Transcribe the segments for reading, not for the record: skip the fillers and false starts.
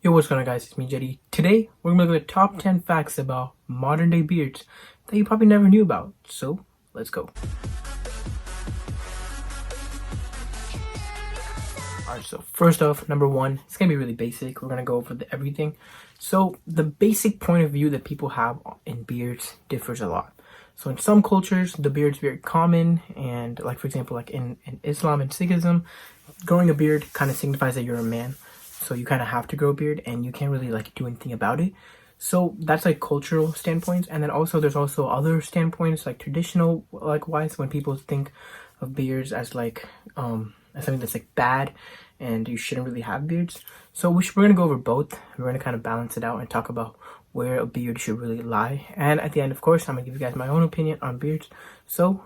Yo, what's going on, guys? It's me, Jedi. Today, we're going to look at the top 10 facts about modern day beards that you probably never knew about. So, let's go. Alright, so first off, number one, it's going to be really basic. We're going to go over everything. So, the basic point of view that people have in beards differs a lot. So, in some cultures, the beard's very common, and like, for example, like in Islam and Sikhism, growing a beard kind of signifies that you're a man. So you kind of have to grow a beard and you can't really like do anything about it. So that's like cultural standpoints. And then also there's also other standpoints like traditional like wise, when people think of beards as like as something that's like bad and you shouldn't really have beards. So we're going to go over both. We're going to kind of balance it out and talk about where a beard should really lie. And at the end, of course, I'm going to give you guys my own opinion on beards. So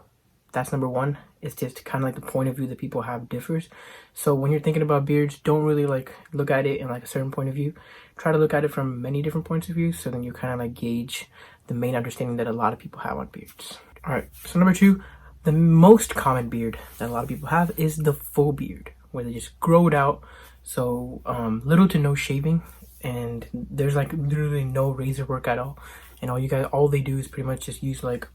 that's number one. It's just kind of like the point of view that people have differs. So when you're thinking about beards, don't really like look at it in like a certain point of view. Try to look at it from many different points of view, so then you kind of like gauge the main understanding that a lot of people have on beards. All right, so number two, the most common beard that a lot of people have is the full beard, where they just grow it out. So little to no shaving, and there's like literally no razor work at all. And all they do is pretty much just use like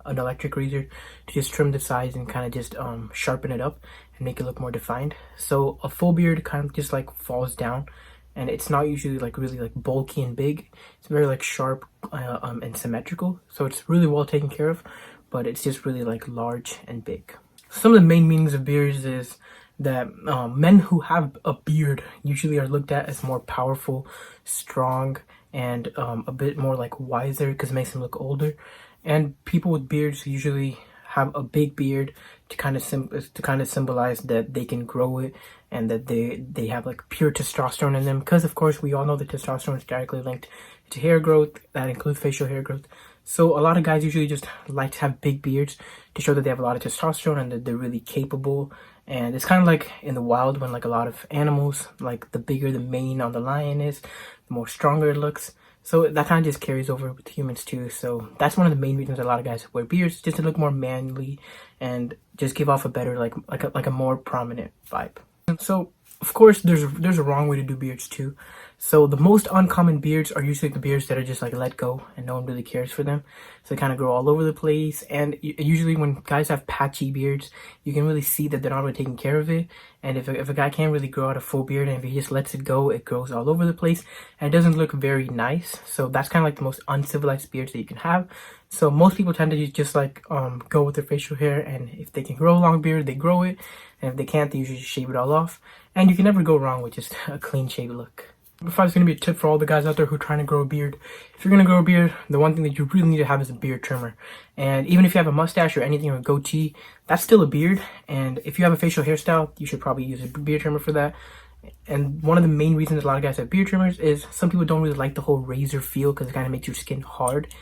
an electric razor to just trim the sides and kind of just sharpen it up and make it look more defined. So a full beard kind of just like falls down, and it's not usually like really like bulky and big. It's very like sharp and symmetrical, so it's really well taken care of, but it's just really like large and big. Some of the main meanings of beards is that men who have a beard usually are looked at as more powerful, strong, and a bit more like wiser, because it makes them look older. And people with beards usually have a big beard to kind of symbolize that they can grow it and that they have like pure testosterone in them. Because of course we all know that testosterone is directly linked to hair growth. That includes facial hair growth. So a lot of guys usually just like to have big beards to show that they have a lot of testosterone and that they're really capable. And it's kind of like in the wild when like a lot of animals, like the bigger the mane on the lion is, the more stronger it looks. So that kind of just carries over with humans too. So that's one of the main reasons a lot of guys wear beards, just to look more manly and just give off a better like a more prominent vibe. And so of course there's a wrong way to do beards too. So the most uncommon beards are usually the beards that are just like let go and no one really cares for them. So they kind of grow all over the place. And usually when guys have patchy beards, you can really see that they're not really taking care of it. And if a guy can't really grow out a full beard, and if he just lets it go, it grows all over the place and it doesn't look very nice. So that's kind of like the most uncivilized beards that you can have. So most people tend to just like go with their facial hair, and if they can grow a long beard, they grow it. And if they can't, they usually just shave it all off. And you can never go wrong with just a clean shaved look. Number five is going to be a tip for all the guys out there who are trying to grow a beard. If you're going to grow a beard, the one thing that you really need to have is a beard trimmer. And even if you have a mustache or anything or a goatee, that's still a beard. And if you have a facial hairstyle, you should probably use a beard trimmer for that. And one of the main reasons a lot of guys have beard trimmers is some people don't really like the whole razor feel, because it kind of makes your skin hard.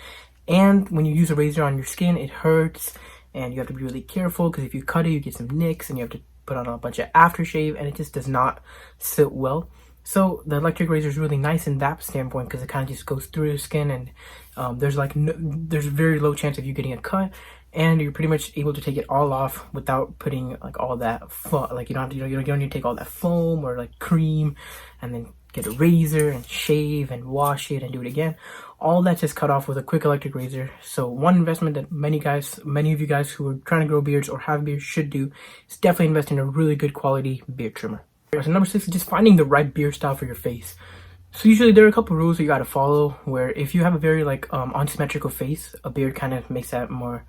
And when you use a razor on your skin, it hurts, and you have to be really careful, because if you cut it, you get some nicks and you have to put on a bunch of aftershave, and it just does not sit well. So the electric razor is really nice in that standpoint, because it kind of just goes through your skin, and there's very low chance of you getting a cut, and you're pretty much able to take it all off without putting like all that like you don't need to take all that foam or like cream and then get a razor and shave and wash it and do it again. All that's just cut off with a quick electric razor. So one investment that many of you guys who are trying to grow beards or have beards should do is definitely invest in a really good quality beard trimmer. So number six is just finding the right beard style for your face. So usually there are a couple rules you got to follow, where if you have a very like unsymmetrical face, a beard kind of makes that more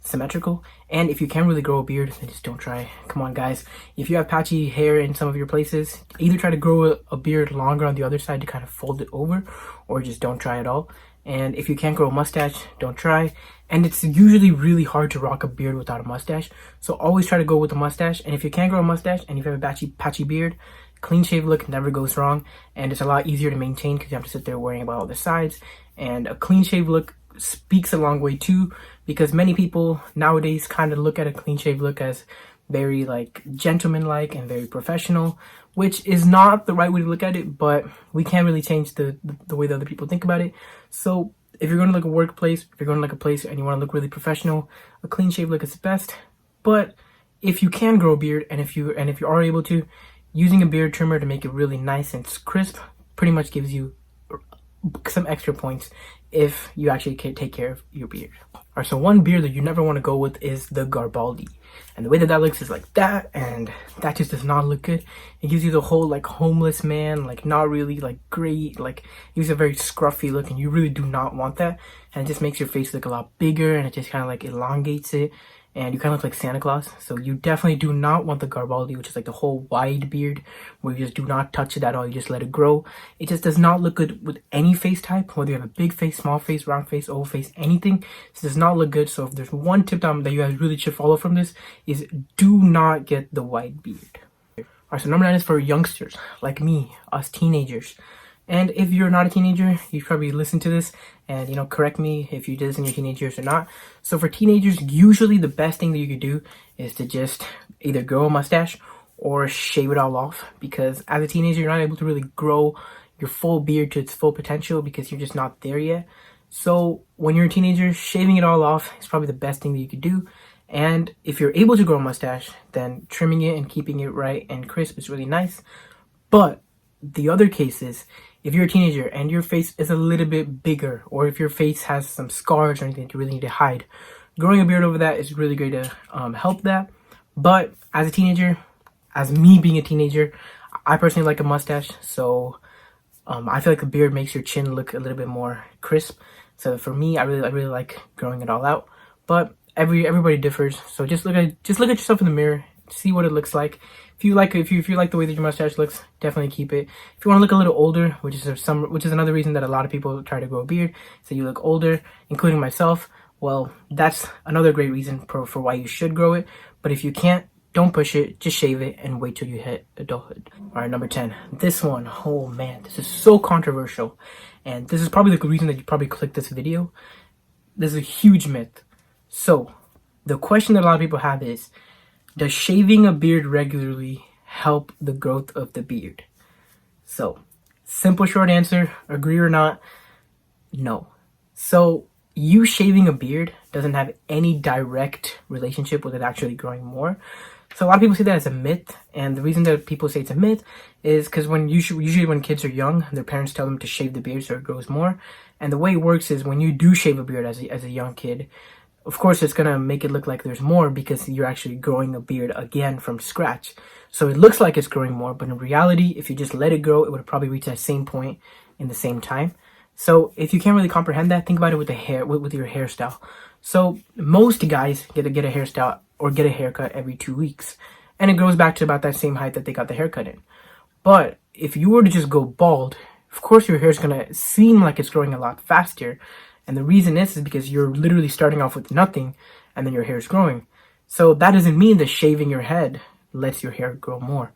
symmetrical. And if you can't really grow a beard, then just don't try. Come on, guys. If you have patchy hair in some of your places, either try to grow a beard longer on the other side to kind of fold it over, or just don't try at all. And if you can't grow a mustache, don't try. And it's usually really hard to rock a beard without a mustache. So always try to go with a mustache. And if you can't grow a mustache and if you have a patchy beard, clean shave look never goes wrong. And it's a lot easier to maintain, because you have to sit there worrying about all the sides. And a clean shave look speaks a long way too, because many people nowadays kind of look at a clean shave look as very like gentleman-like and very professional, which is not the right way to look at it, but we can't really change the way that other people think about it. So if you're going to like a workplace, if you're going to like a place and you want to look really professional, a clean shave look is the best. But if you can grow a beard, and if you are able to, using a beard trimmer to make it really nice and crisp pretty much gives you some extra points if you actually can take care of your beard. Alright, so one beard that you never want to go with is the Garibaldi. And the way that looks is like that, and that just does not look good. It gives you the whole like homeless man, like not really like great, like it gives a very scruffy look, and you really do not want that. And it just makes your face look a lot bigger, and it just kind of like elongates it, and you kind of look like Santa Claus. So you definitely do not want the Garibaldi, which is like the whole wide beard where you just do not touch it at all, you just let it grow. It just does not look good with any face type, whether you have a big face, small face, round face, oval face, anything. This does not look good. So if there's one tip that you guys really should follow from this, is do not get the wide beard. Alright, so number 9 is for youngsters like me, us teenagers. And if you're not a teenager, you probably listen to this and, correct me if you did this in your teenage years or not. So for teenagers, usually the best thing that you could do is to just either grow a mustache or shave it all off, because as a teenager, you're not able to really grow your full beard to its full potential because you're just not there yet. So when you're a teenager, shaving it all off is probably the best thing that you could do. And if you're able to grow a mustache, then trimming it and keeping it right and crisp is really nice. But the other case is, if you're a teenager and your face is a little bit bigger, or if your face has some scars or anything that you really need to hide, growing a beard over that is really great to help that. But as a teenager, as me being a teenager, I personally like a mustache. So I feel like a beard makes your chin look a little bit more crisp. So for me, I really like growing it all out. But everybody differs. So just look at yourself in the mirror, see what it looks like. If you like the way that your mustache looks, definitely keep it. If you want to look a little older, which is another reason that a lot of people try to grow a beard, so you look older, including myself, well, that's another great reason for why you should grow it. But if you can't, don't push it, just shave it and wait till you hit adulthood. Alright, number 10. This one, oh man, this is so controversial. And this is probably the reason that you probably clicked this video. This is a huge myth. So, the question that a lot of people have is, does shaving a beard regularly help the growth of the beard? So, simple short answer, agree or not, no. So, you shaving a beard doesn't have any direct relationship with it actually growing more. So a lot of people say that as a myth, and the reason that people say it's a myth is because usually when kids are young, their parents tell them to shave the beard so it grows more. And the way it works is when you do shave a beard as a young kid, of course, it's going to make it look like there's more because you're actually growing a beard again from scratch. So it looks like it's growing more, but in reality, if you just let it grow, it would probably reach that same point in the same time. So if you can't really comprehend that, think about it with the hair, with your hairstyle. So most guys get a hairstyle or get a haircut every 2 weeks, and it grows back to about that same height that they got the haircut in. But if you were to just go bald, of course your hair is going to seem like it's growing a lot faster. And the reason is because you're literally starting off with nothing and then your hair is growing. So that doesn't mean that shaving your head lets your hair grow more.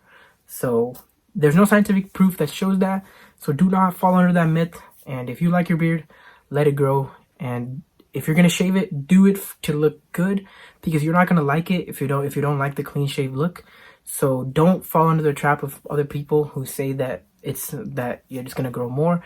So there's no scientific proof that shows that. So do not fall under that myth. And if you like your beard, let it grow. And if you're going to shave it, do it to look good, because you're not going to like it if you don't like the clean shave look. So don't fall under the trap of other people who say that you're just going to grow more.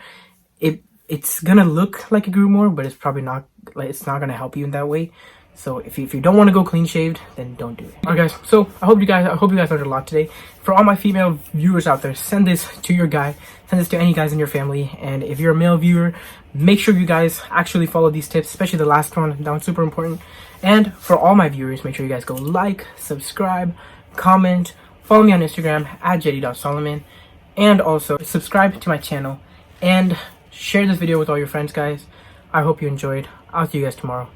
It's gonna look like it grew more, but it's probably not. Like, it's not gonna help you in that way. So if you don't want to go clean shaved, then don't do it. Alright guys, so I hope you guys learned a lot today. For all my female viewers out there, send this to your guy, send this to any guys in your family. And if you're a male viewer, make sure you guys actually follow these tips, especially the last one. That one's super important. And for all my viewers, make sure you guys go like, subscribe, comment, follow me on Instagram at Jedi.Solomon, and also subscribe to my channel and share this video with all your friends, guys. I hope you enjoyed. I'll see you guys tomorrow.